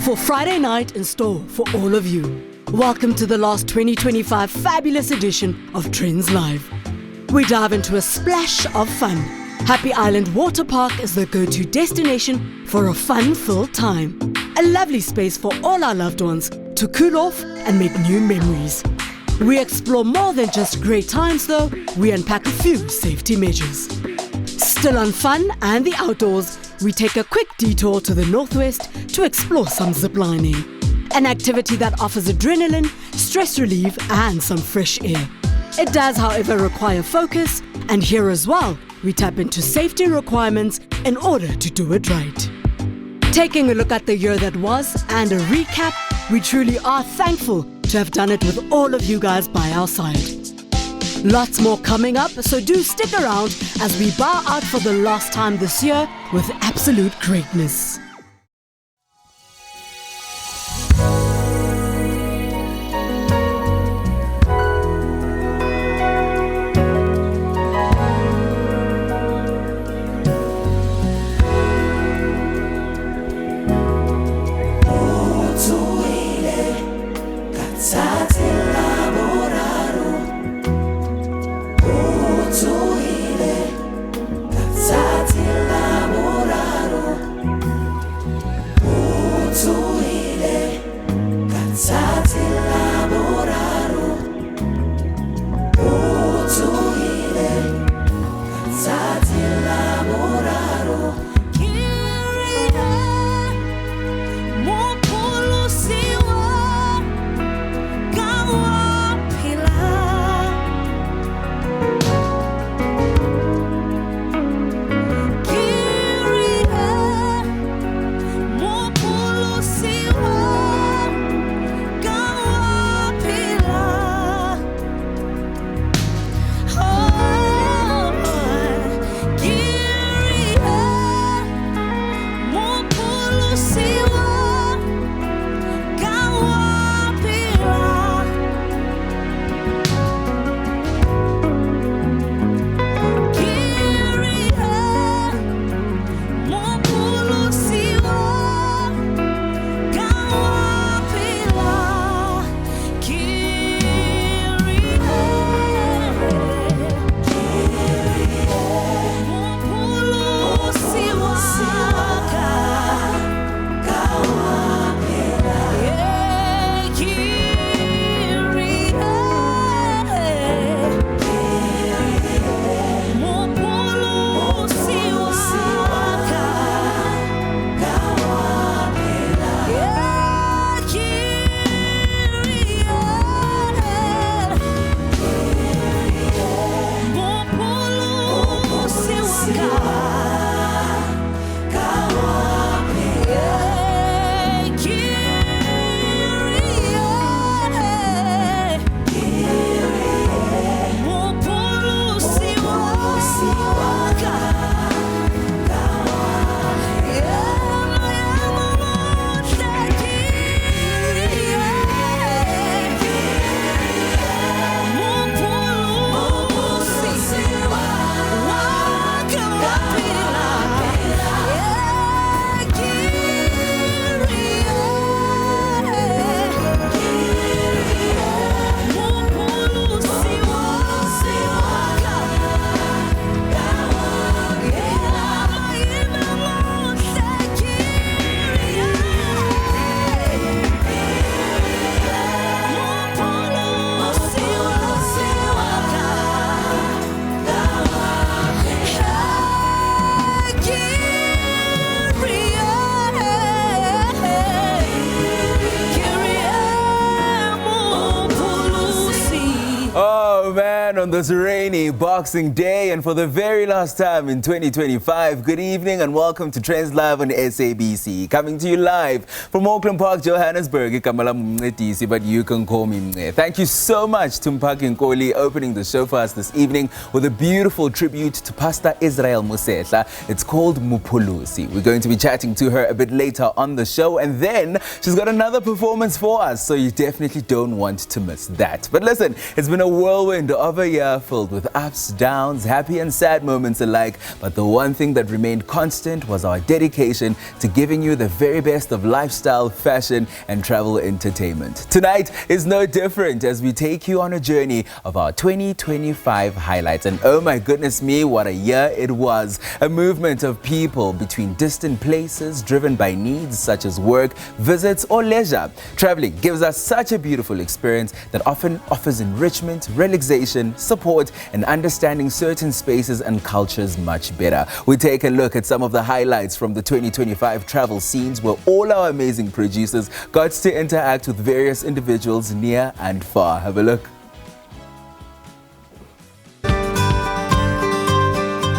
beautiful Friday night in store for all of you. Welcome to the last 2025 fabulous edition of Trendz Live. We dive into a splash of fun. Happy Island Water Park is the go-to destination for a fun-filled time. A lovely space for all our loved ones to cool off and make new memories. We explore more than just great times though, we unpack a few safety measures. Still on fun and the outdoors, we take a quick detour to the northwest to explore some ziplining. An activity that offers adrenaline, stress relief and some fresh air. It does, however, require focus, and here as well, we tap into safety requirements in order to do it right. Taking a look at the year that was and a recap, we truly are thankful to have done it with all of you guys by our side. Lots more coming up, so do stick around as we bow out for the last time this year with absolute greatness. On this rainy Boxing Day, and for the very last time in 2025, good evening and welcome to Trendz Live on SABC. Coming to you live from Auckland Park, Johannesburg. But you can call me Mne. Thank you so much to Mphaki Nkoli opening the show for us this evening with a beautiful tribute to Pastor Israel Musehla. It's called Mupulusi. We're going to be chatting to her a bit later on the show, and then she's got another performance for us, so you definitely don't want to miss that. But listen, it's been a whirlwind whirlwind of a year filled with ups, downs, happy and sad moments alike, but the one thing that remained constant was our dedication to giving you the very best of lifestyle, fashion and travel entertainment. Tonight is no different as we take you on a journey of our 2025 highlights. And oh my goodness me, what a year it was. A movement of people between distant places driven by needs such as work, visits or leisure. Traveling gives us such a beautiful experience that often offers enrichment, relaxation, support and understanding certain spaces and cultures much better. We take a look at some of the highlights from the 2025 travel scenes where all our amazing producers got to interact with various individuals near and far. Have a look.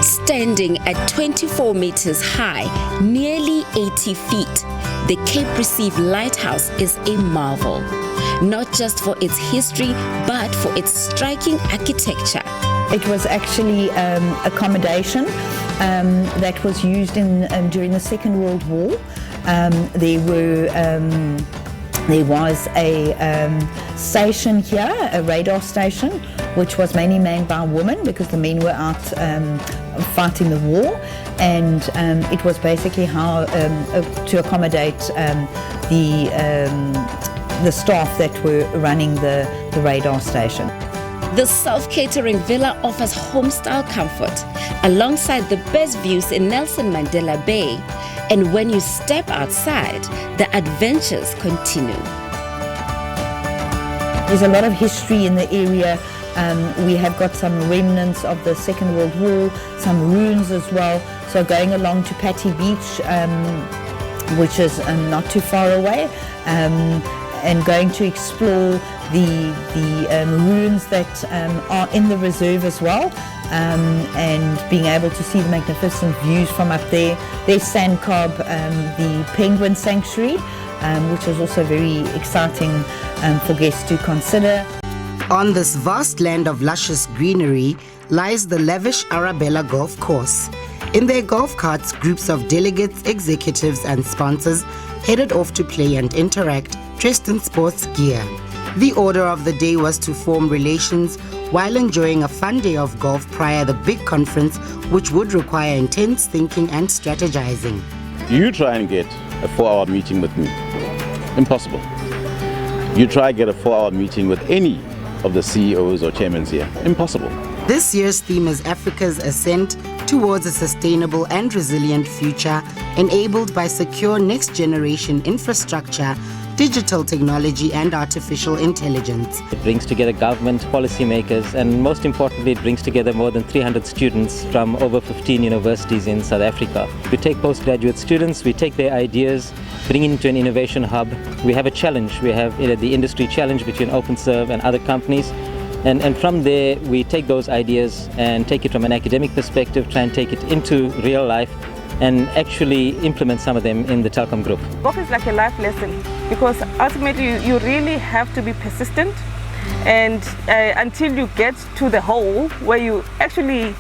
Standing at 24 meters high, nearly 80 feet, the Cape Recife Lighthouse is a marvel, not just for its history, but for its striking architecture. It was actually accommodation that was used during the Second World War. There was a station here, a radar station, which was mainly manned by women because the men were out fighting the war, and it was basically how to accommodate the staff that were running the radar station. The self-catering villa offers home-style comfort alongside the best views in Nelson Mandela Bay. And when you step outside, the adventures continue. There's a lot of history in the area. We have got some remnants of the Second World War, some ruins as well. So going along to Patty Beach, which is not too far away, and going to explore the ruins that are in the reserve as well, and being able to see the magnificent views from up there. There's Sandcob, the Penguin Sanctuary, which is also very exciting for guests to consider. On this vast land of luscious greenery lies the lavish Arabella Golf Course. In their golf carts, groups of delegates, executives and sponsors headed off to play and interact, dressed in sports gear. The order of the day was to form relations while enjoying a fun day of golf prior to the big conference, which would require intense thinking and strategizing. You try and get a 4-hour meeting with me. Impossible. You try and get a 4-hour meeting with any of the CEOs or chairmen here. Impossible. This year's theme is Africa's ascent towards a sustainable and resilient future, enabled by secure next-generation infrastructure, digital technology and artificial intelligence. It brings together government, policymakers, and most importantly, it brings together more than 300 students from over 15 universities in South Africa. We take postgraduate students, we take their ideas, bring it into an innovation hub. We have a challenge. We have the industry challenge between OpenServe and other companies. And from there, we take those ideas and take it from an academic perspective, try and take it into real life, and actually implement some of them in the Telkom group. Golf is like a life lesson because ultimately you really have to be persistent, and until you get to the hole where you actually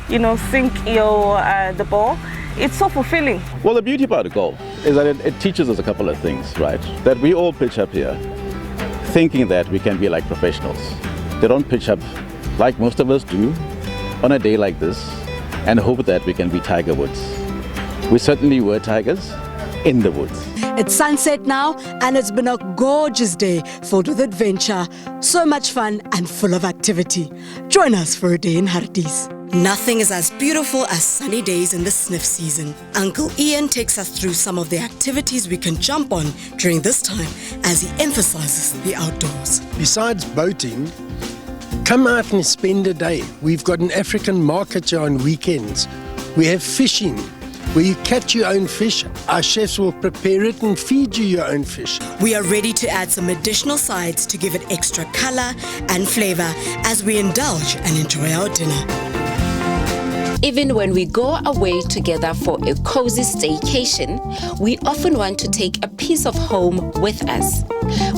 sink the ball, it's so fulfilling. Well, the beauty about golf is that it teaches us a couple of things, right? That we all pitch up here thinking that we can be like professionals. They don't pitch up like most of us do on a day like this and hope that we can be Tiger Woods. We certainly were tigers in the woods. It's sunset now and it's been a gorgeous day filled with adventure, so much fun and full of activity. Join us for a day in Harties. Nothing is as beautiful as sunny days in the sniff season. Uncle Ian takes us through some of the activities we can jump on during this time as he emphasizes the outdoors. Besides boating, come out and spend a day. We've got an African market here on weekends. We have fishing, where you catch your own fish. Our chefs will prepare it and feed you your own fish. We are ready to add some additional sides to give it extra color and flavor as we indulge and enjoy our dinner. Even when we go away together for a cozy staycation, we often want to take a piece of home with us,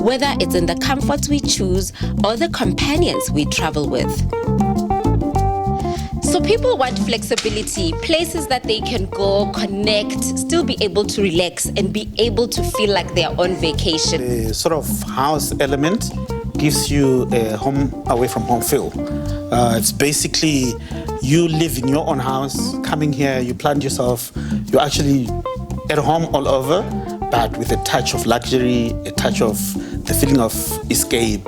whether it's in the comforts we choose or the companions we travel with. So people want flexibility, places that they can go, connect, still be able to relax and be able to feel like they're on vacation. The sort of house element gives you a home away from home feel. It's basically you live in your own house, coming here, you plant yourself, you're actually at home all over, but with a touch of luxury, a touch of the feeling of escape.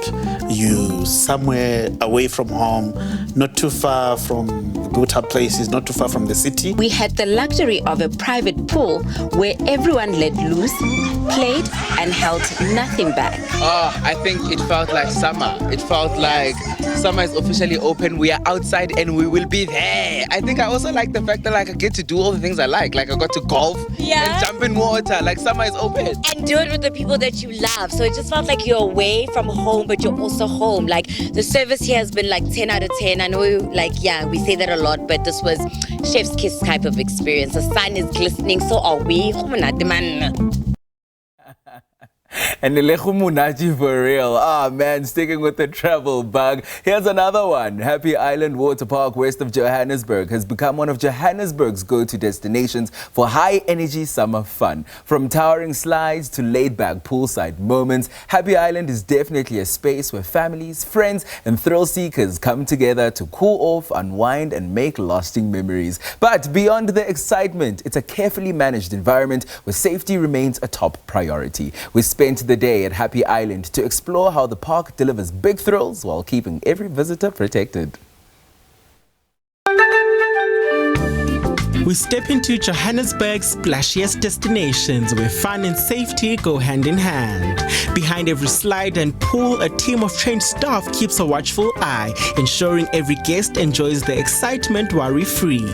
You somewhere away from home, not too far from go-to places, not too far from the city. We had the luxury of a private pool where everyone let loose, played, and held nothing back. Oh, I think it felt like summer. It felt like summer is officially open. We are outside and we will be there. I think I also like the fact that I get to do all the things I like. Like I got to golf and jump in water. Like summer is open. And do it with the people that you love. So it just felt like you're away from home, but you're also home. Like the service here has been like 10 out of 10. I know we say that a lot, but this was chef's kiss type of experience. The sun is glistening, so are we. And Munaji for real. Ah, man, sticking with the travel bug. Here's another one. Happy Island Water Park, west of Johannesburg, has become one of Johannesburg's go-to destinations for high-energy summer fun. From towering slides to laid-back poolside moments, Happy Island is definitely a space where families, friends, and thrill-seekers come together to cool off, unwind, and make lasting memories. But beyond the excitement, it's a carefully managed environment where safety remains a top priority. We spent the day at Happy Island to explore how the park delivers big thrills while keeping every visitor protected. We step into Johannesburg's splashiest destinations where fun and safety go hand in hand. Behind every slide and pool, a team of trained staff keeps a watchful eye, ensuring every guest enjoys the excitement worry-free.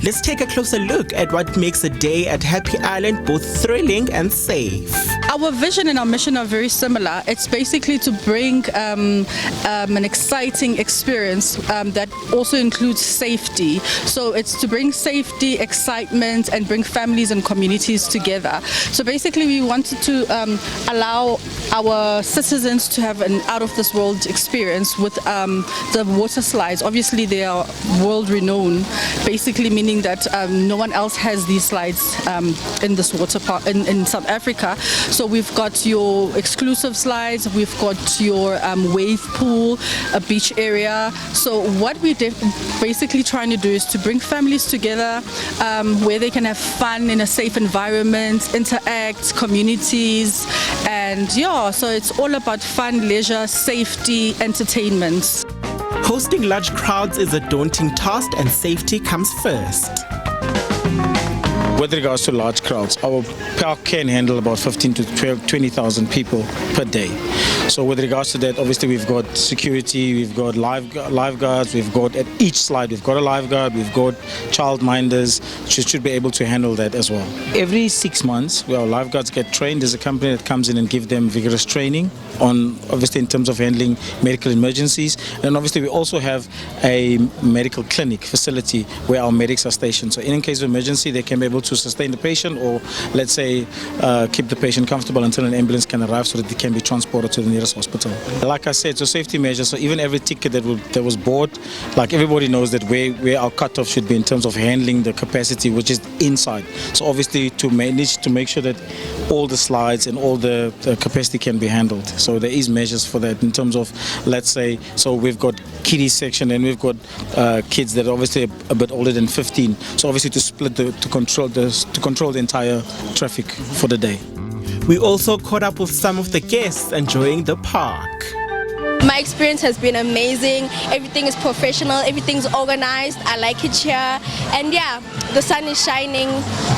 Let's take a closer look at what makes a day at Happy Island both thrilling and safe. Our vision and our mission are very similar. It's basically to bring an exciting experience that also includes safety. So it's to bring safety, excitement, and bring families and communities together. So basically we wanted to allow our citizens to have an out-of-this-world experience with the water slides. Obviously they are world-renowned, basically meaning that no one else has these slides in this water park in South Africa. So we've got your exclusive slides, we've got your wave pool, a beach area. So what we're basically trying to do is to bring families together where they can have fun in a safe environment, interact, communities, and so it's all about fun, leisure, safety, entertainment. Hosting large crowds is a daunting task and safety comes first. With regards to large crowds, our park can handle about 15 to 20,000 people per day. So with regards to that, obviously we've got security, we've got lifeguards, we've got at each slide, we've got a lifeguard, we've got childminders, should be able to handle that as well. Every 6 months, our lifeguards get trained. There's a company that comes in and gives them vigorous training on, obviously in terms of handling medical emergencies. And obviously we also have a medical clinic facility where our medics are stationed. So in case of emergency, they can be able to sustain the patient or, let's say, keep the patient comfortable until an ambulance can arrive so that they can be transported to the nearest hospital. Like I said, so safety measures, so even every ticket that was bought, like everybody knows that where our cutoff should be in terms of handling the capacity, which is inside. So obviously to manage to make sure that all the slides and all the capacity can be handled. So there is measures for that in terms of, let's say, so we've got kiddies section and we've got kids that are obviously a bit older than 15. So obviously to split to control the entire traffic for the day. We also caught up with some of the guests enjoying the park. My experience has been amazing. Everything is professional, everything's organized. I like it here. And the sun is shining.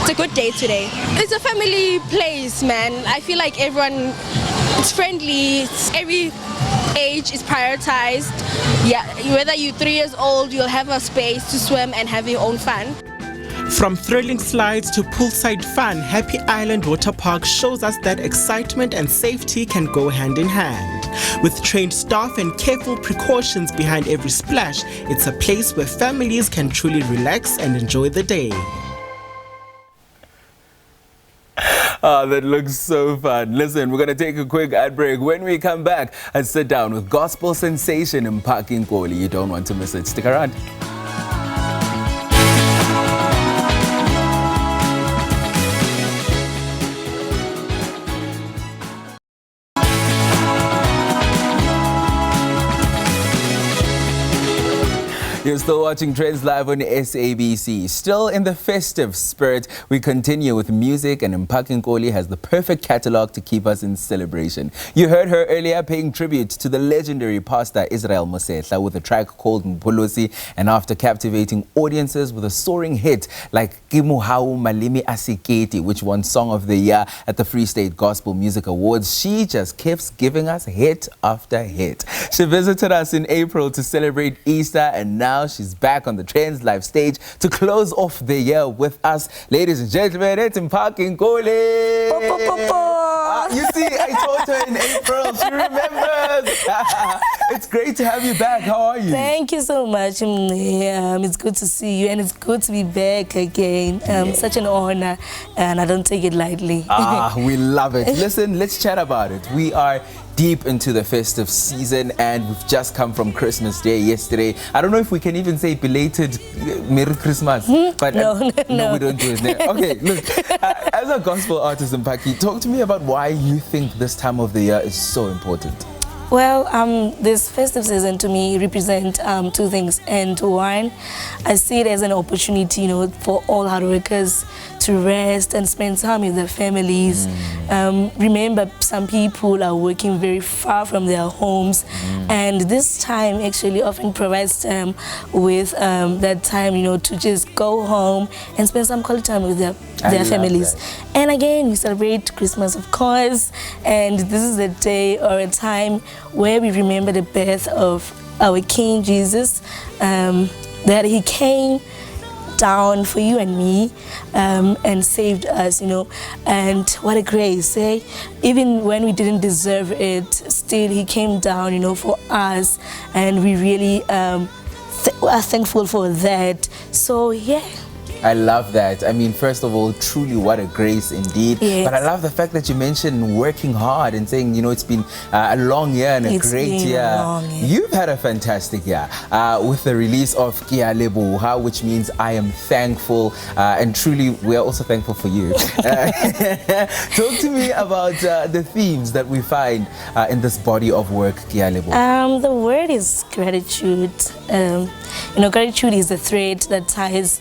It's a good day today. It's a family place, man. I feel like everyone is friendly. Every age is prioritized. Whether you're 3 years old, you'll have a space to swim and have your own fun. From thrilling slides to poolside fun, Happy Island Water Park shows us that excitement and safety can go hand in hand. With trained staff and careful precautions behind every splash, it's a place where families can truly relax and enjoy the day. Oh, that looks so fun. Listen, we're going to take a quick ad break. When we come back, I sit down with gospel sensation Mphaki Nkoli. You don't want to miss it. Stick around. You're still watching Trendz live on SABC. Still in the festive spirit, we continue with music, and Mphaki Nkoli has the perfect catalogue to keep us in celebration. You heard her earlier paying tribute to the legendary pastor Israel Mosehla with a track called Mpulusi, and after captivating audiences with a soaring hit like Kimuhau Malimi Asiketi, which won Song of the Year at the Free State Gospel Music Awards, she just keeps giving us hit after hit. She visited us in April to celebrate Easter, and now she's back on the Trendz live stage to close off the year with us. Ladies and gentlemen, it's Mphaki Nkoli. You see, I told her in April, she remembers. It's great to have you back. How are you? Thank you so much. It's good to see you, and it's good to be back again. Such an honor, and I don't take it lightly. We love it. Listen, let's chat about it. We are deep into the festive season, and we've just come from Christmas Day yesterday. I don't know if we can even say belated Merry Christmas, but no, we don't do it. Okay, look, as a gospel artist, Mphaki, talk to me about why you think this time of the year is so important. Well, this festive season to me represent two things. And one, I see it as an opportunity, for all hard workers to rest and spend time with their families. Remember, some people are working very far from their homes, and this time actually often provides them with that time, to just go home and spend some quality time with their families. And again, we celebrate Christmas, of course, and this is a day or a time where we remember the birth of our King Jesus, that he came down for you and me, and saved us, and what a grace, eh? Even when we didn't deserve it, still he came down, for us, and we really are thankful for that. So yeah. I love that. I mean, first of all, truly what a grace indeed. Yes. But I love the fact that you mentioned working hard and saying, it's been a long year and a great year. You've had a fantastic year with the release of Kia Leboha, which means I am thankful, and truly we are also thankful for you. Talk to me about the themes that we find in this body of work, Kia Leboha. The word is gratitude. Gratitude is the thread that ties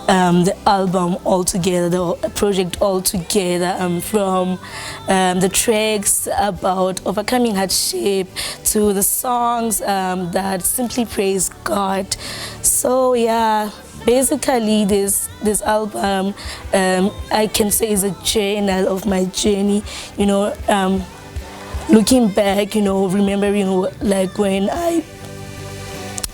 the album all together, the project all together, from the tracks about overcoming hardship to the songs that simply praise God. So yeah, basically this album, I can say, is a journal of my journey, looking back, remembering like when I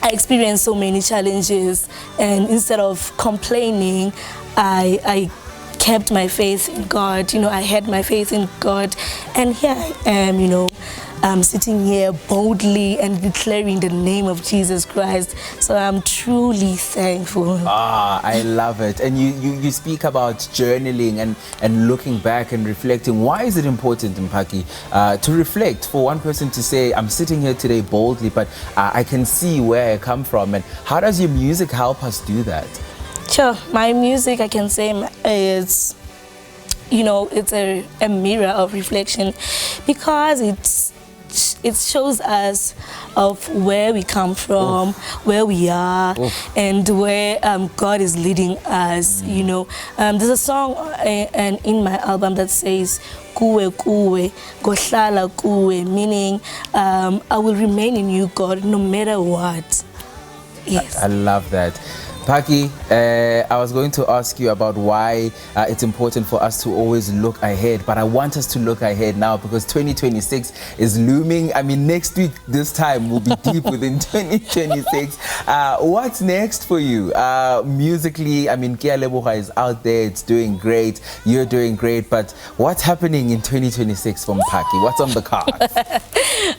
experienced so many challenges, and instead of complaining, I kept my faith in God. I had my faith in God, and here I am, I'm sitting here boldly and declaring the name of Jesus Christ. So I'm truly thankful. I love it. And you speak about journaling and looking back and reflecting. Why is it important, Mphaki, to reflect? For one person to say, I'm sitting here today boldly, but I can see where I come from. And how does your music help us do that? Sure. My music, I can say, is, it's a mirror of reflection, because it shows us of where we come from, where we are, and where God is leading us. There's a song in my album that says "Kuwe kuwe, gohlala kuwe," meaning I will remain in you, God, no matter what. Yes. I love that. Mphaki, I was going to ask you about why it's important for us to always look ahead, but I want us to look ahead now because 2026 is looming. I mean, next week, this time, we'll be deep within 2026. What's next for you? Musically, I mean, Kia Leboha is out there, it's doing great, you're doing great, but what's happening in 2026 for Mphaki? What's on the cards?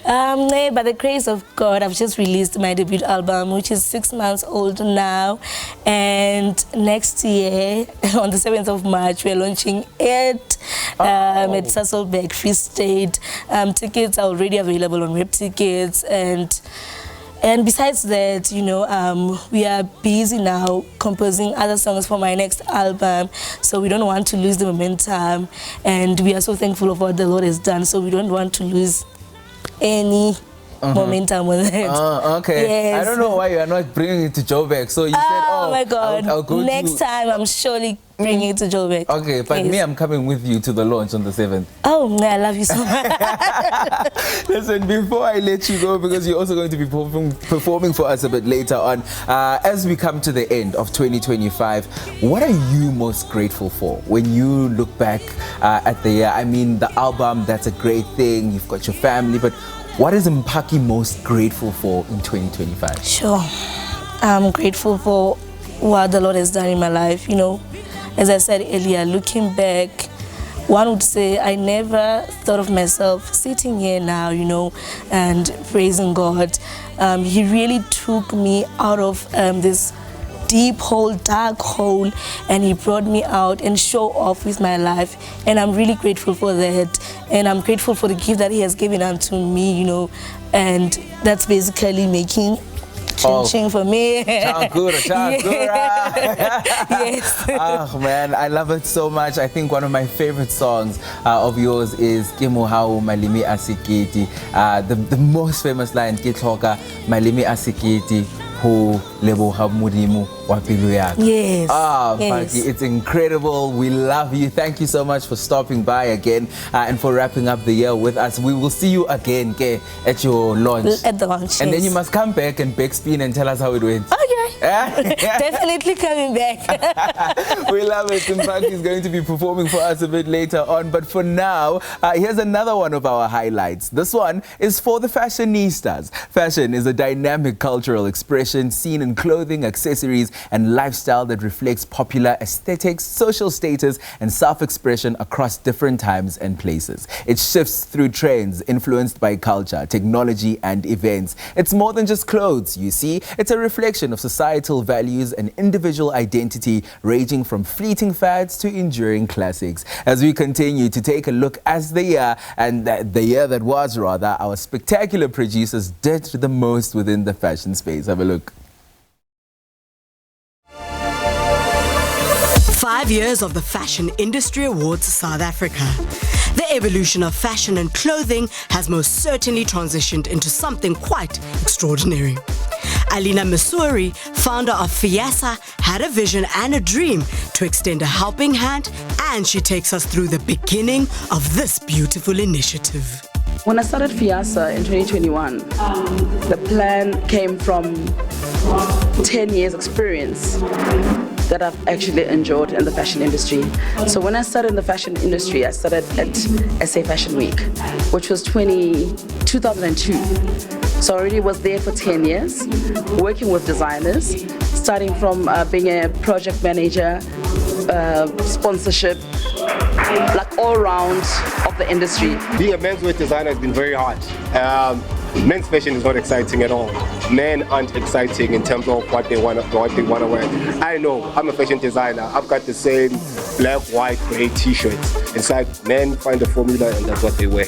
By the grace of God, I've just released my debut album, which is 6 months old now. And next year, on the 7th of March, we're launching it at Sasolburg, Free State. Tickets are already available on Web Tickets. And besides that, we are busy now composing other songs for my next album. So we don't want to lose the momentum. And we are so thankful of what the Lord has done. So we don't want to lose any momentum with it. Okay. Yes. I don't know why you are not bringing it to Joburg. So you said, oh my God. I'll go next time I'm surely bringing it to Joburg. Okay, but me, I'm coming with you to the launch on the 7th. Oh, I love you so much. Listen, before I let you go, because you're also going to be performing for us a bit later on, as we come to the end of 2025, what are you most grateful for when you look back at the year? I mean, the album, that's a great thing. You've got your family, but what is Mphaki most grateful for in 2025? Sure. I'm grateful for what the Lord has done in my life. You know, as I said earlier, looking back, one would say I never thought of myself sitting here now, you know, and praising God. He really took me out of this deep hole, dark hole, and he brought me out and show off with my life. And I'm really grateful for that. And I'm grateful for the gift that he has given unto me, you know, and that's basically making ching for me. Yes. Oh man, I love it so much. I think one of my favorite songs of yours is Kemo Hao Malimi Asikiti. The most famous line, Kitloka Malimi Asikiti Ho Leboha Mudimu Wapilu Yakho. Yes. Mphaki, it's incredible. We love you. Thank you so much for stopping by again and for wrapping up the year with us. We will see you again at your launch. At the launch, and yes. then you must come back and back spin and tell us how it went. Okay. Definitely coming back. We love it. Mphaki is going to be performing for us a bit later on. But for now, here's another one of our highlights. This one is for the fashionistas. Fashion is a dynamic cultural expression seen in clothing, accessories, and lifestyle that reflects popular aesthetics, social status, and self-expression across different times and places. It shifts through trends influenced by culture, technology, and events. It's more than just clothes, you see. It's a reflection of societal values and individual identity, ranging from fleeting fads to enduring classics. As we continue to take a look at the year, and the year that was rather, our spectacular producers did the most within the fashion space. Have a look. 5 years of the Fashion Industry Awards South Africa. The evolution of fashion and clothing has most certainly transitioned into something quite extraordinary. Alina Missouri, founder of Fiasa, had a vision and a dream to extend a helping hand, and she takes us through the beginning of this beautiful initiative. When I started Fiasa in 2021, the plan came from 10 years experience that I've actually enjoyed in the fashion industry. So when I started in the fashion industry, I started at SA Fashion Week, which was 2002. So I already was there for 10 years, working with designers, starting from being a project manager, sponsorship, like all round of the industry. Being a menswear designer has been very hard. Men's fashion is not exciting at all. Men aren't exciting in terms of what they want to wear. I know, I'm a fashion designer. I've got the same black, white, gray t-shirts. It's like men find a formula and that's what they wear.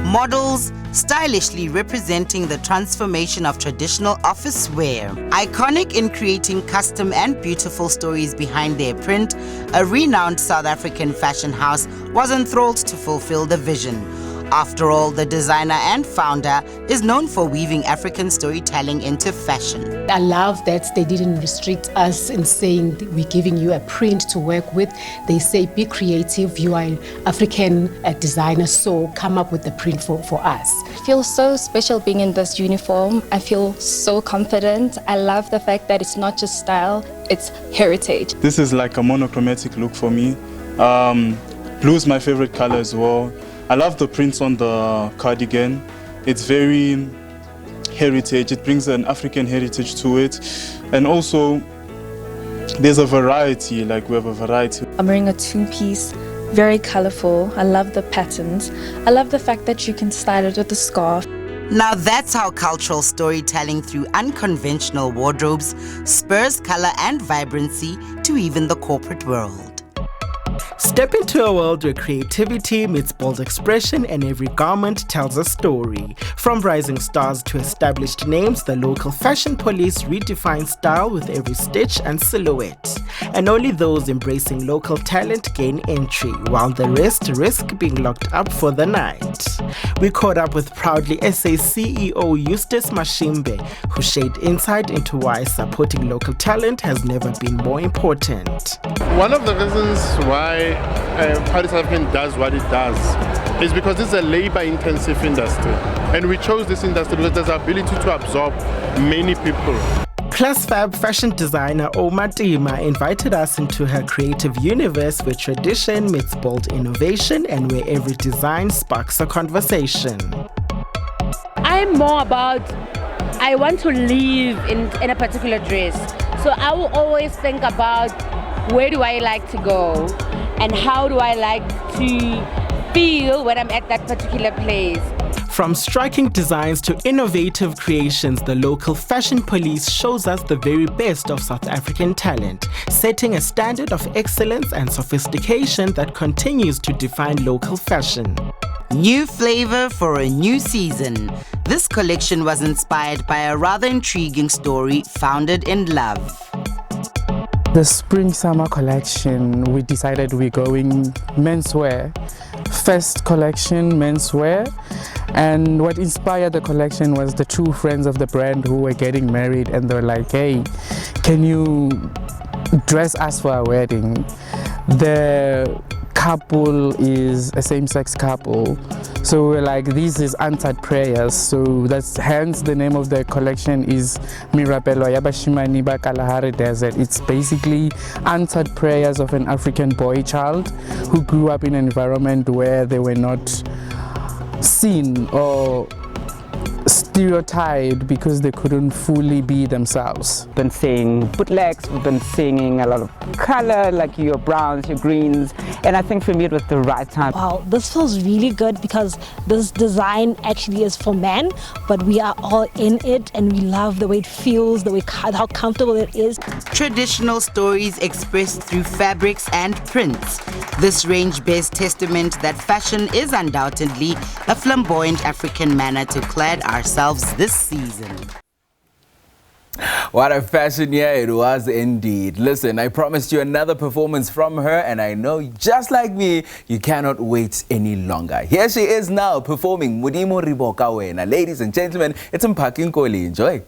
Models stylishly representing the transformation of traditional office wear. Iconic in creating custom and beautiful stories behind their print, a renowned South African fashion house was enthralled to fulfill the vision. After all, the designer and founder is known for weaving African storytelling into fashion. I love that they didn't restrict us in saying we're giving you a print to work with. They say be creative, you are an African designer, so come up with the print for us. I feel so special being in this uniform. I feel so confident. I love the fact that it's not just style, it's heritage. This is like a monochromatic look for me. Blue is my favorite color as well. I love the prints on the cardigan. It's very heritage. It brings an African heritage to it. And also, there's a variety, like we have a variety. I'm wearing a two-piece, very colorful. I love the patterns. I love the fact that you can style it with a scarf. Now that's how cultural storytelling through unconventional wardrobes spurs color and vibrancy to even the corporate world. Step into a world where creativity meets bold expression and every garment tells a story. From rising stars to established names, the local fashion police redefine style with every stitch and silhouette. And only those embracing local talent gain entry, while the rest risk being locked up for the night. We caught up with proudly SA CEO Eustace Mashimbe, who shared insight into why supporting local talent has never been more important. One of the reasons why Paris African does what it does is because it's a labor-intensive industry, and we chose this industry because there's the ability to absorb many people. Plus Fab fashion designer Oma Tima invited us into her creative universe where tradition meets bold innovation and where every design sparks a conversation. I'm more about, I want to live in a particular dress. So I will always think about where do I like to go and how do I like to feel when I'm at that particular place. From striking designs to innovative creations, the local fashion police shows us the very best of South African talent, setting a standard of excellence and sophistication that continues to define local fashion. New flavor for a new season. This collection was inspired by a rather intriguing story founded in love. The spring-summer collection, we decided we're going menswear. First collection, menswear. And what inspired the collection was the two friends of the brand who were getting married, and they were like, hey, can you dress us for our wedding? The couple is a same-sex couple. So we're like, this is answered prayers. So that's hence the name of the collection is Mirabelo Yabashimani Ba Kalahari Desert. It's basically answered prayers of an African boy child who grew up in an environment where they were not seen or stereotyped because they couldn't fully be themselves. We've been seeing bootlegs, we've been singing a lot of color, like your browns, your greens, and I think for me it was the right time. Wow, this feels really good because this design actually is for men, but we are all in it and we love the way it feels, the way how comfortable it is. Traditional stories expressed through fabrics and prints. This range bears testament that fashion is undoubtedly a flamboyant African manner to clad ourselves this season. What a fashion year it was indeed. Listen, I promised you another performance from her, and I know just like me, you cannot wait any longer. Here she is now performing Mudimo Riboka Wena. Ladies and gentlemen, it's Mphaki Nkoli. Enjoy.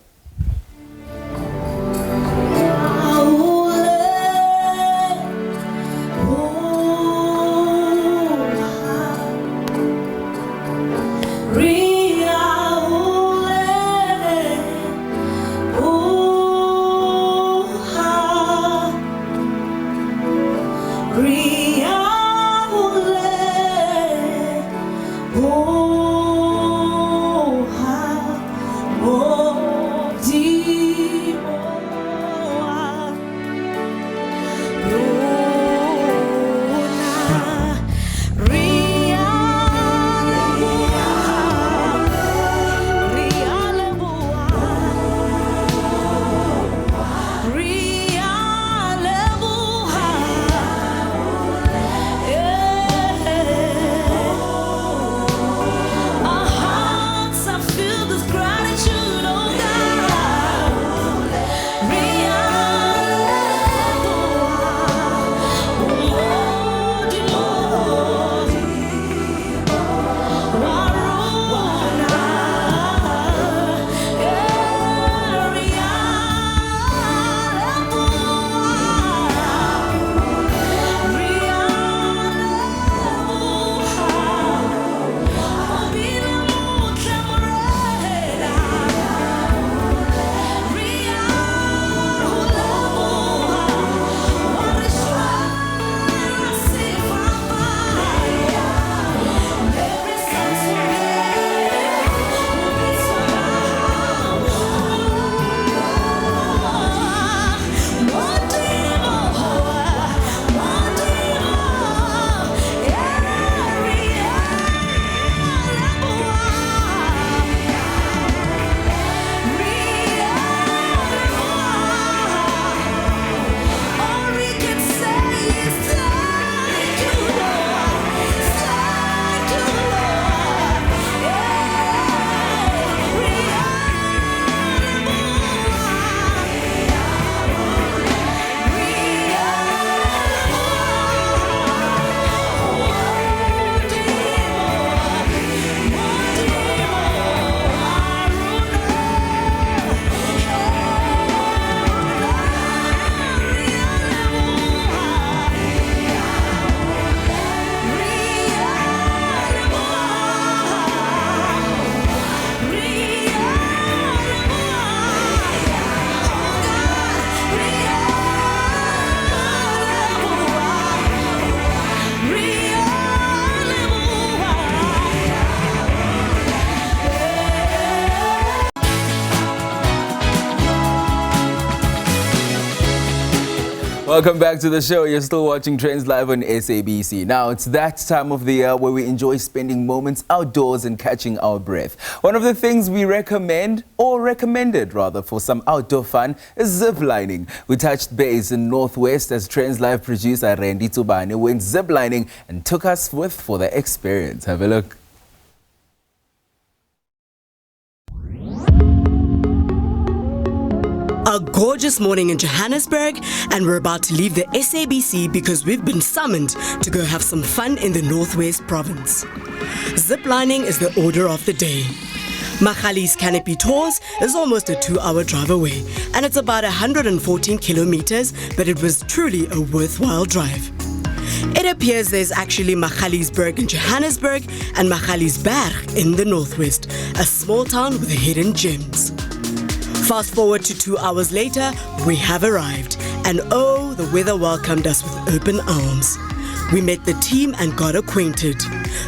Welcome back to the show. You're still watching Trends Live on SABC. Now, it's that time of the year where we enjoy spending moments outdoors and catching our breath. One of the things we recommended rather, for some outdoor fun is zip lining. We touched base in Northwest as Trends Live producer Randy Tubane went zip lining and took us for the experience. Have a look. A gorgeous morning in Johannesburg, and we're about to leave the SABC because we've been summoned to go have some fun in the Northwest province. Ziplining is the order of the day. Mphaki Canopy Tours is almost a 2-hour drive away, and it's about 114 kilometers, but it was truly a worthwhile drive. It appears there's actually Mphakali'sburg in Johannesburg and Mphakali'sberg in the Northwest, a small town with hidden gems. Fast forward to 2 hours later, we have arrived, and oh, the weather welcomed us with open arms. We met the team and got acquainted.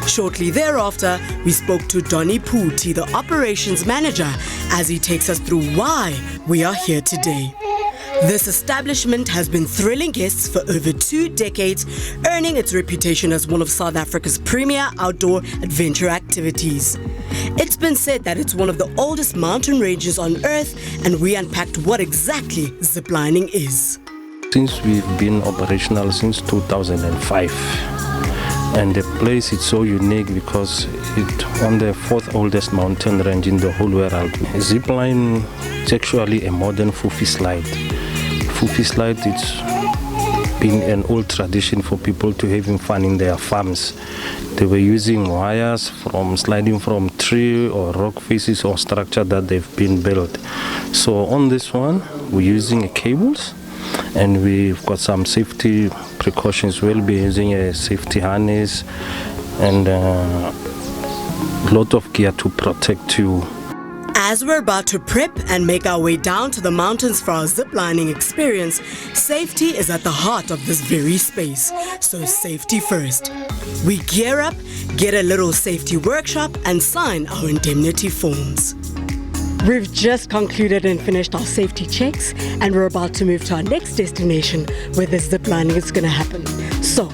Shortly thereafter, we spoke to Donnie Puti, the operations manager, as he takes us through why we are here today. This establishment has been thrilling guests for over 2 decades, earning its reputation as one of South Africa's premier outdoor adventure activities. It's been said that it's one of the oldest mountain ranges on earth, and we unpacked what exactly ziplining is. Since we've been operational since 2005, and the place is so unique because it's on the 4th oldest mountain range in the whole world. Zipline is actually a modern Fufi slide. Fufi slide, it's been an old tradition for people to having fun in their farms. They were using wires from sliding from tree or rock faces or structure that they've been built. So on this one, we're using cables, and we've got some safety precautions. We'll be using a safety harness and a lot of gear to protect you. As we're about to prep and make our way down to the mountains for our ziplining experience, safety is at the heart of this very space. So safety first. We gear up, get a little safety workshop, and sign our indemnity forms. We've just concluded and finished our safety checks, and we're about to move to our next destination where the ziplining is going to happen. So,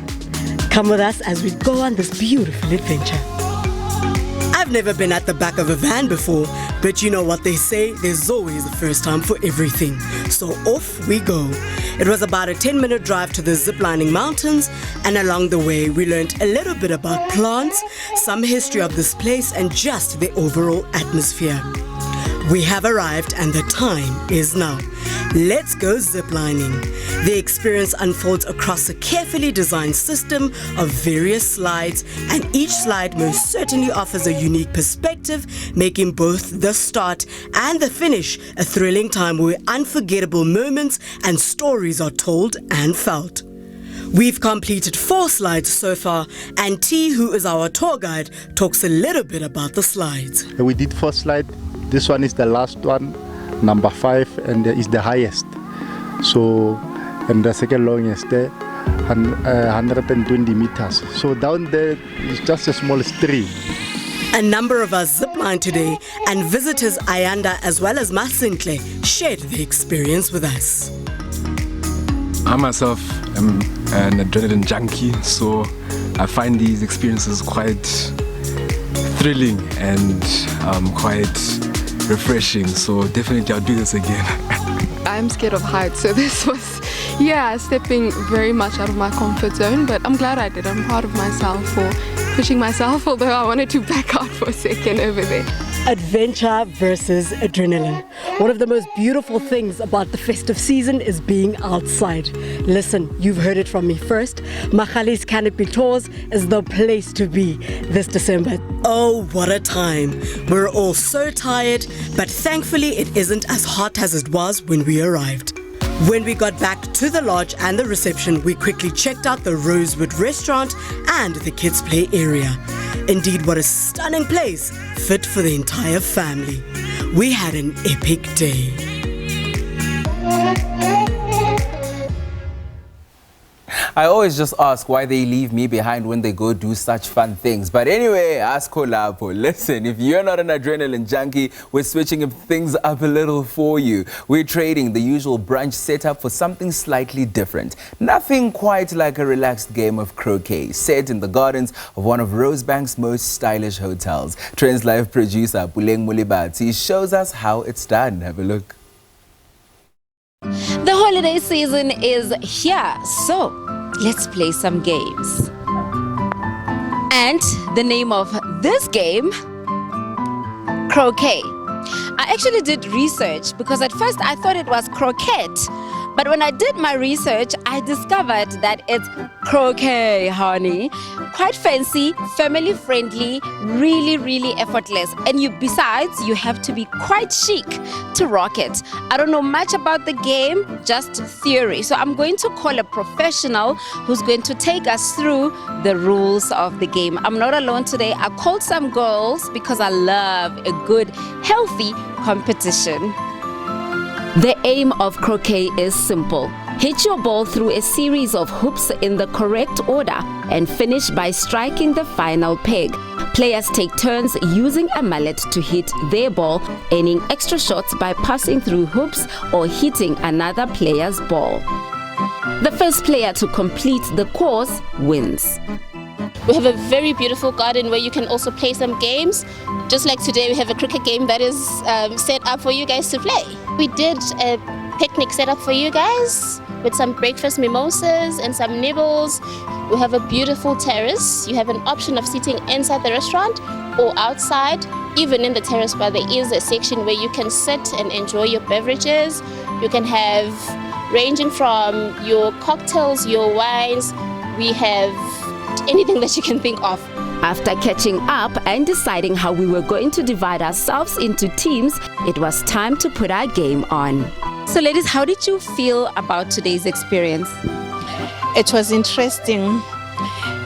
come with us as we go on this beautiful adventure. I've never been at the back of a van before, but you know what they say, there's always a first time for everything. So off we go. It was about a 10-minute drive to the ziplining mountains, and along the way we learned a little bit about plants, some history of this place, and just the overall atmosphere. We have arrived and the time is now. Let's go ziplining. The experience unfolds across a carefully designed system of various slides, and each slide most certainly offers a unique perspective, making both the start and the finish a thrilling time where unforgettable moments and stories are told and felt. We've completed 4 slides so far, and T, who is our tour guide, talks a little bit about the slides. We did 4 slides. This one is the last one, number 5, and is the highest. So, and the second longest there, 120 meters. So down there is just a small stream. A number of us ziplined today, and visitors Ayanda as well as Masintle shared the experience with us. I myself am an adrenaline junkie, so I find these experiences quite thrilling and quite refreshing, so definitely I'll do this again. I'm scared of heights, so this was, stepping very much out of my comfort zone, but I'm glad I did. I'm proud of myself for pushing myself, although I wanted to back out for a second over there. Adventure versus adrenaline. One of the most beautiful things about the festive season is being outside. Listen, you've heard it from me first. Mphaki Canopy Tours is the place to be this December. Oh, what a time. We're all so tired, but thankfully it isn't as hot as it was when we arrived. When we got back to the lodge and the reception, we quickly checked out the Rosewood restaurant and the kids' play area. Indeed, what a stunning place, fit for the entire family. We had an epic day. I always just ask why they leave me behind when they go do such fun things. But anyway, ask Kolapo. Listen, if you're not an adrenaline junkie, we're switching things up a little for you. We're trading the usual brunch setup for something slightly different. Nothing quite like a relaxed game of croquet set in the gardens of one of Rosebank's most stylish hotels. Trendz Live producer Puleng Mulibati shows us how it's done. Have a look. The holiday season is here, so let's play some games. And the name of this game, Croquet. I actually did research because at first I thought it was croquet, but when I did my research, I discovered that it's croquet, honey. Quite fancy, family friendly, really effortless. And besides, you have to be quite chic to rock it. I don't know much about the game, just theory. So I'm going to call a professional who's going to take us through the rules of the game. I'm not alone today. I called some girls because I love a good, healthy competition. The aim of croquet is simple. Hit your ball through a series of hoops in the correct order and finish by striking the final peg. Players take turns using a mallet to hit their ball, earning extra shots by passing through hoops or hitting another player's ball. The first player to complete the course wins. We have a very beautiful garden where you can also play some games. Just like today, we have a cricket game that is set up for you guys to play. We did a picnic set up for you guys with some breakfast mimosas and some nibbles. We have a beautiful terrace. You have an option of sitting inside the restaurant or outside. Even in the terrace bar, there is a section where you can sit and enjoy your beverages. You can have ranging from your cocktails, your wines. We have anything that you can think of. After catching up and deciding how we were going to divide ourselves into teams, it was time to put our game on. So ladies, how did you feel about today's experience? It was interesting,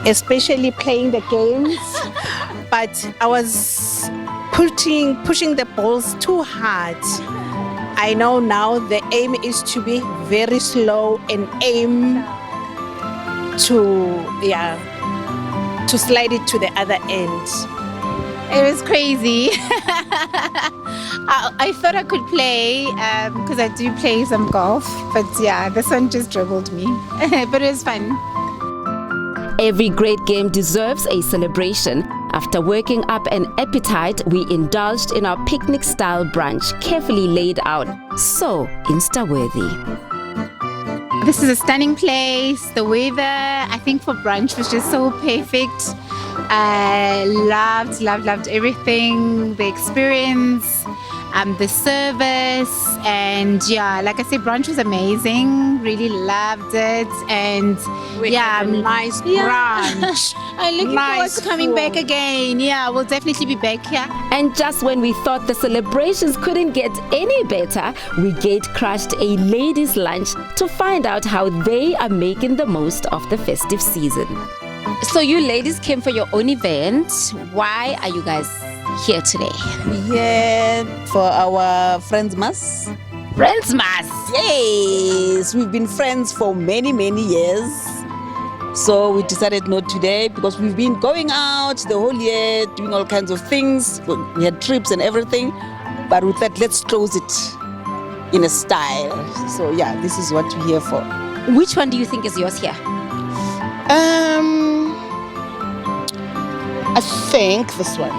especially playing the games, but I was pushing the balls too hard. I know now the aim is to be very slow and aim to slide it to the other end. It was crazy. I thought I could play because I do play some golf, but yeah, this one just dribbled me. But it was fun. Every great game deserves a celebration. After working up an appetite, we indulged in our picnic-style brunch, carefully laid out, so Insta-worthy. This is a stunning place. The weather, I think for brunch was just so perfect. I loved everything, the experience, the service, and yeah, like I said, brunch was amazing. Really loved it, and nice brunch. I'm looking forward to coming back again. Yeah, we'll definitely be back here. And just when we thought the celebrations couldn't get any better, we gate-crashed a ladies' lunch to find out how they are making the most of the festive season. So you ladies came for your own event. Why are you guys here today? Yeah, for our Friends Mass. Friends Mass? Yes, we've been friends for many years. So we decided not today because we've been going out the whole year, doing all kinds of things. We had trips and everything. But we thought, let's close it in a style. So yeah, this is what we're here for. Which one do you think is yours here? I think this one.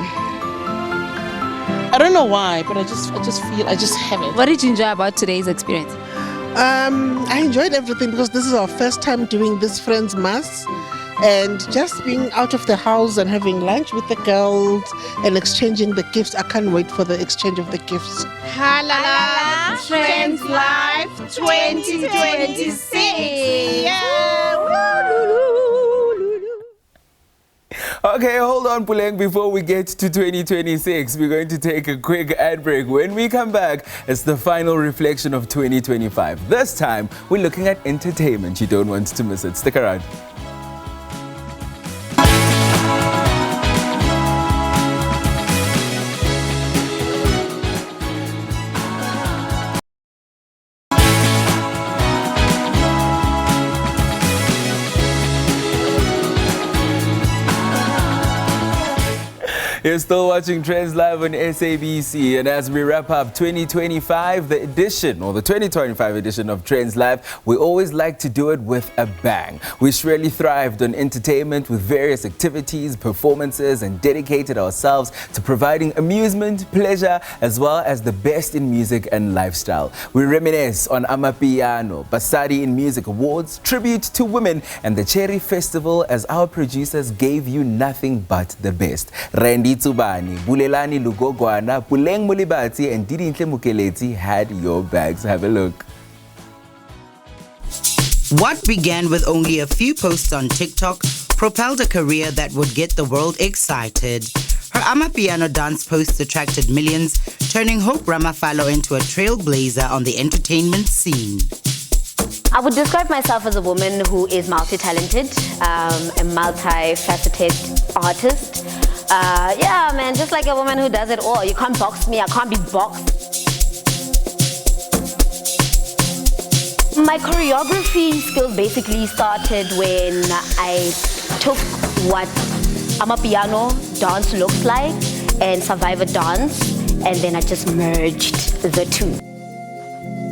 I don't know why, but I just feel I just have it. What did you enjoy about today's experience? I enjoyed everything because this is our first time doing this Friends Mass, and just being out of the house and having lunch with the girls and exchanging the gifts. I can't wait for the exchange of the gifts. Halala Trendz Live 2026. Okay, hold on, Puleng. Before we get to 2026, we're going to take a quick ad break. When we come back, it's the final reflection of 2025. This time, we're looking at entertainment. You don't want to miss it. Stick around. You're still watching Trendz live on SABC, and as we wrap up 2025, the 2025 edition of Trendz Live, we always like to do it with a bang. We surely thrived on entertainment with various activities, performances, and dedicated ourselves to providing amusement, pleasure, as well as the best in music and lifestyle. We reminisce on Amapiano, Basadi in Music Awards, tribute to women, and the Cherry Festival as our producers gave you nothing but the best. Randy Tsubani, Bulelani Lugogwana, Puleng Mulibati, and Didintle Mukeleti had your bags. Have a look. What began with only a few posts on TikTok propelled a career that would get the world excited. Her Amapiano dance posts attracted millions, turning Hope Ramafalo into a trailblazer on the entertainment scene. I would describe myself as a woman who is multi-talented, a multi-faceted artist. Yeah, man, just like a woman who does it all. You can't box me, I can't be boxed. My choreography skills basically started when I took what Amapiano dance looks like and Survivor dance, and then I just merged the two.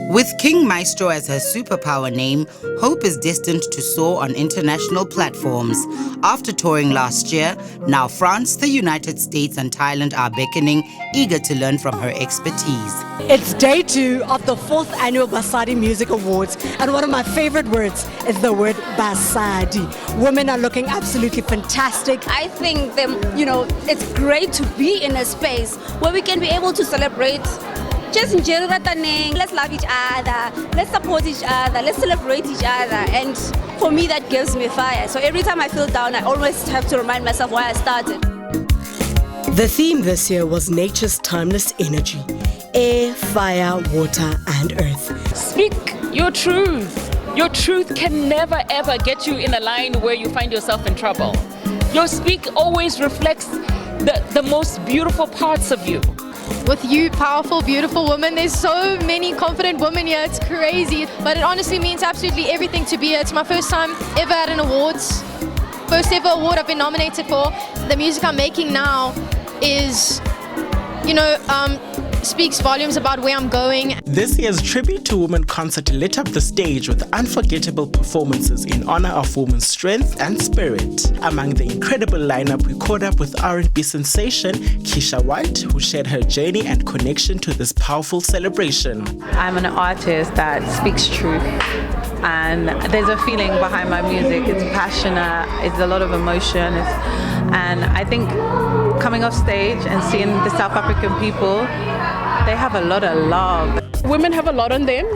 With King Maestro as her superpower name, Hope is destined to soar on international platforms. After touring last year, now France, the United States and Thailand are beckoning, eager to learn from her expertise. It's day 2 of the 4th annual Basadi Music Awards, and one of my favorite words is the word Basadi. Women are looking absolutely fantastic. I think it's great to be in a space where we can be able to celebrate. Just let's love each other, let's support each other, let's celebrate each other, and for me that gives me fire. So every time I feel down, I always have to remind myself why I started. The theme this year was nature's timeless energy: air, fire, water, and earth. Speak your truth. Your truth can never ever get you in a line where you find yourself in trouble. Your speak always reflects the most beautiful parts of you. With you, powerful, beautiful women. There's so many confident women here. It's crazy. But it honestly means absolutely everything to be here. It's my first time ever at an awards. First ever award I've been nominated for. The music I'm making now is, speaks volumes about where I'm going. This year's Tribute to Women concert lit up the stage with unforgettable performances in honor of women's strength and spirit. Among the incredible lineup, we caught up with R&B sensation Keisha White, who shared her journey and connection to this powerful celebration. I'm an artist that speaks truth, and there's a feeling behind my music. It's passionate, it's a lot of emotion, and I think coming off stage and seeing the South African people, they have a lot of love. Women have a lot on them.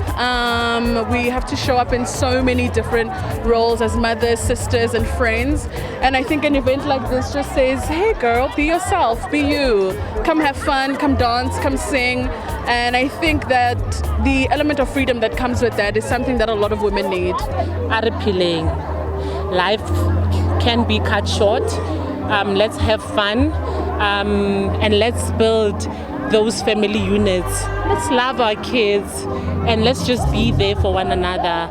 We have to show up in so many different roles as mothers, sisters, and friends. And I think an event like this just says, hey girl, be yourself, be you. Come have fun, come dance, come sing. And I think that the element of freedom that comes with that is something that a lot of women need. Appealing. Life can be cut short. Let's have fun and let's build those family units. Let's love our kids and let's just be there for one another.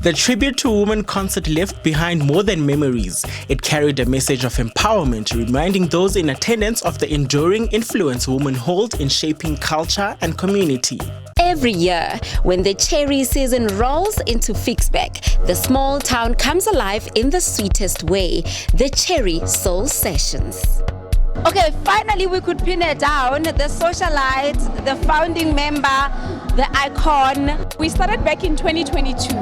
The Tribute to Women concert left behind more than memories. It carried a message of empowerment, reminding those in attendance of the enduring influence women hold in shaping culture and community. Every year, when the cherry season rolls into Fixback, the small town comes alive in the sweetest way. The Cherry Soul Sessions. Okay, finally we could pin it down. The socialite, the founding member, the icon. We started back in 2022.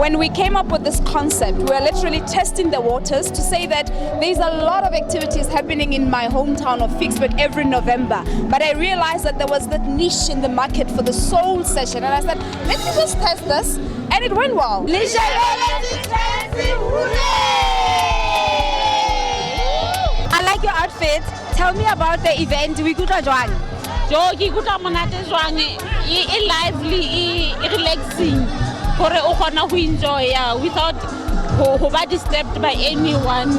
When we came up with this concept, we were literally testing the waters to say that there's a lot of activities happening in my hometown of Fixback every November. But I realized that there was that niche in the market for the soul session. And I said, let me just test this. And it went well. I like your outfit. Tell me about the event. We go to Joan. It's lively, relaxing. Without disturbed by anyone.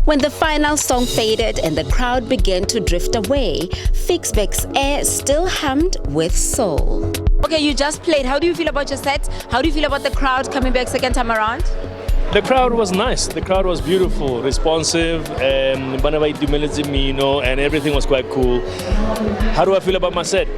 When the final song faded and the crowd began to drift away, Fixback's air still hummed with soul. Okay, you just played. How do you feel about your set? How do you feel about the crowd coming back second time around? The crowd was nice. The crowd was beautiful, responsive, and everything was quite cool. How do I feel about my set?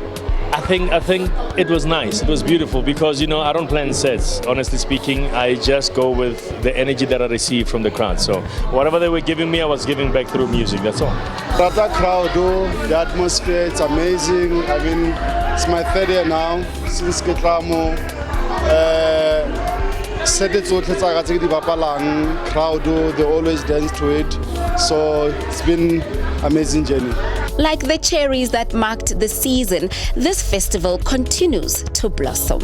I think it was nice. It was beautiful because, I don't plan sets, honestly speaking. I just go with the energy that I receive from the crowd. So whatever they were giving me, I was giving back through music. That's all. But that crowd, the atmosphere, it's amazing. I mean, it's my third year now since Ketlamo. Crowd, they always dance to it. So it's been an amazing journey. Like the cherries that marked the season, this festival continues to blossom.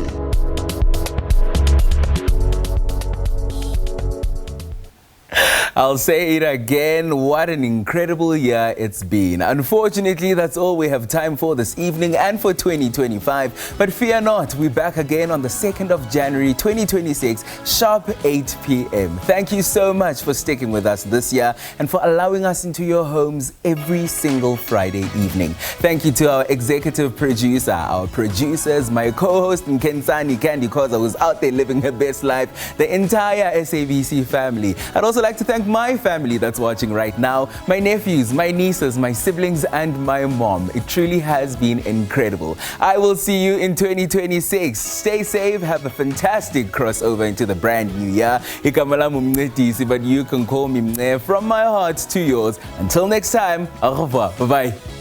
I'll say it again, what an incredible year it's been. Unfortunately, that's all we have time for this evening and for 2025. But fear not, we're back again on the 2nd of January 2026, sharp 8 p.m. Thank you so much for sticking with us this year and for allowing us into your homes every single Friday evening. Thank you to our executive producer, our producers, my co-host Nkensani Candy Koza, who's out there living her best life, the entire SABC family. I'd also like to thank my family that's watching right now, my nephews, my nieces, my siblings, and my mom. It truly has been incredible. I will see you in 2026. Stay safe, have a fantastic crossover into the brand new year. But you can call me Mne, from my heart to yours. Until next time, au revoir. Bye-bye.